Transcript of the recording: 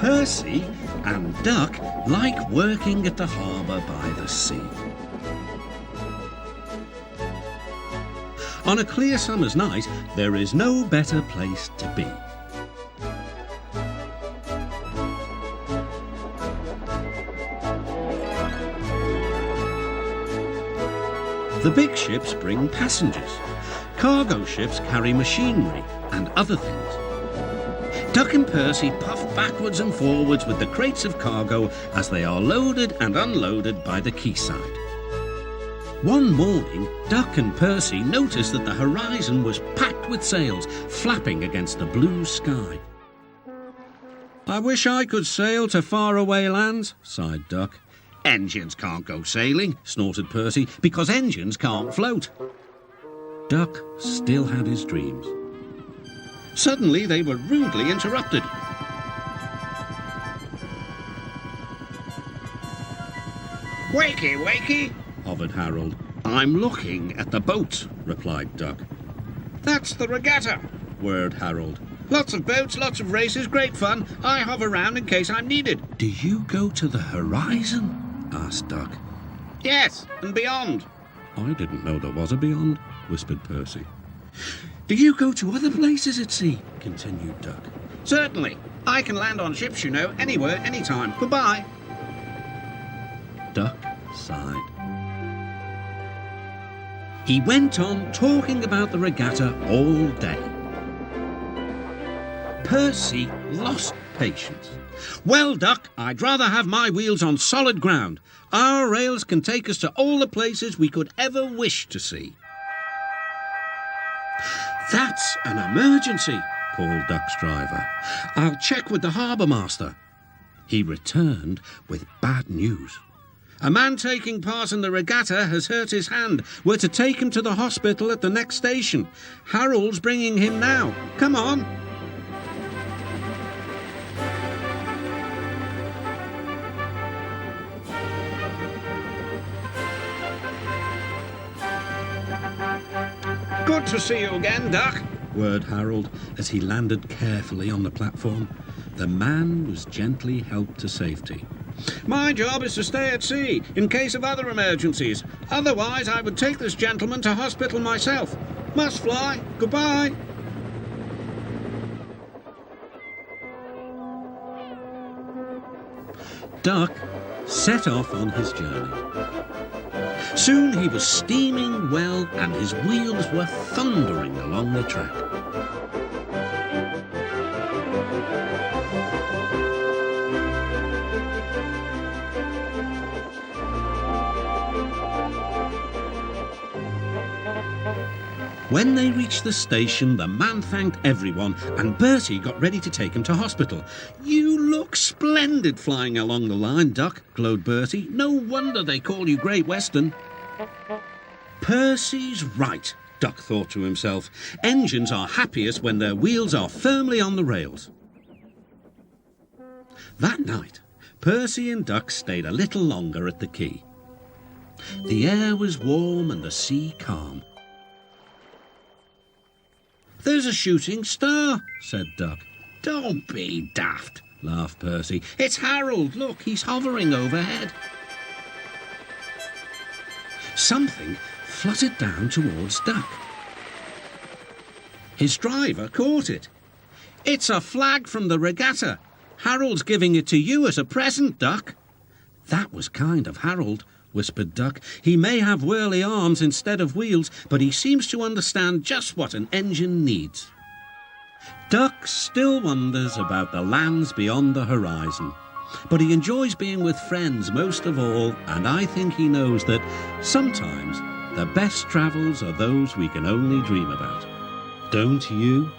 Percy and Duck like working at the harbour by the sea. On a clear summer's night, there is no better place to be. The big ships bring passengers. Cargo ships carry machinery and other things. Duck and Percy puff backwards and forwards with the crates of cargo as they are loaded and unloaded by the quayside. One morning, Duck and Percy noticed that the horizon was packed with sails flapping against the blue sky. "I wish I could sail to faraway lands," sighed Duck. "Engines can't go sailing," snorted Percy, "because engines can't float." Duck still had his dreams. Suddenly they were rudely interrupted. "Wakey, wakey," hovered Harold. "I'm looking at the boats," replied Duck. "That's the regatta," whirred Harold. "Lots of boats, lots of races, great fun. I hover round in case I'm needed." "Do you go to the horizon?" asked Duck. "Yes, and beyond." "I didn't know there was a beyond," whispered Percy. "Do you go to other places at sea?" continued Duck. "Certainly. I can land on ships, you know, anywhere, anytime. Goodbye." Duck sighed. He went on talking about the regatta all day. Percy lost patience. "Well, Duck, I'd rather have my wheels on solid ground. Our rails can take us to all the places we could ever wish to see." "That's an emergency," called Duck's driver. "I'll check with the harbour master." He returned with bad news. "A man taking part in the regatta has hurt his hand. We're to take him to the hospital at the next station. Harold's bringing him now. Come on." "Good to see you again, Duck," whirred Harold as he landed carefully on the platform. The man was gently helped to safety. "My job is to stay at sea in case of other emergencies. Otherwise, I would take this gentleman to hospital myself. Must fly. Goodbye." Duck set off on his journey. Soon he was steaming well and his wheels were thundering along the track. When they reached the station, the man thanked everyone and Bertie got ready to take him to hospital. "You look splendid flying along the line, Duck," glowed Bertie. "No wonder they call you Great Western." Percy's right, Duck thought to himself. Engines are happiest when their wheels are firmly on the rails. That night, Percy and Duck stayed a little longer at the quay. The air was warm and the sea calm. "There's a shooting star," said Duck. "Don't be daft," laughed Percy. "It's Harold. Look, he's hovering overhead." Something fluttered down towards Duck. His driver caught it. "It's a flag from the regatta. Harold's giving it to you as a present, Duck." "That was kind of Harold," whispered Duck. "He may have whirly arms instead of wheels, but he seems to understand just what an engine needs." Duck still wonders about the lands beyond the horizon, but he enjoys being with friends most of all, and I think he knows that sometimes the best travels are those we can only dream about. Don't you?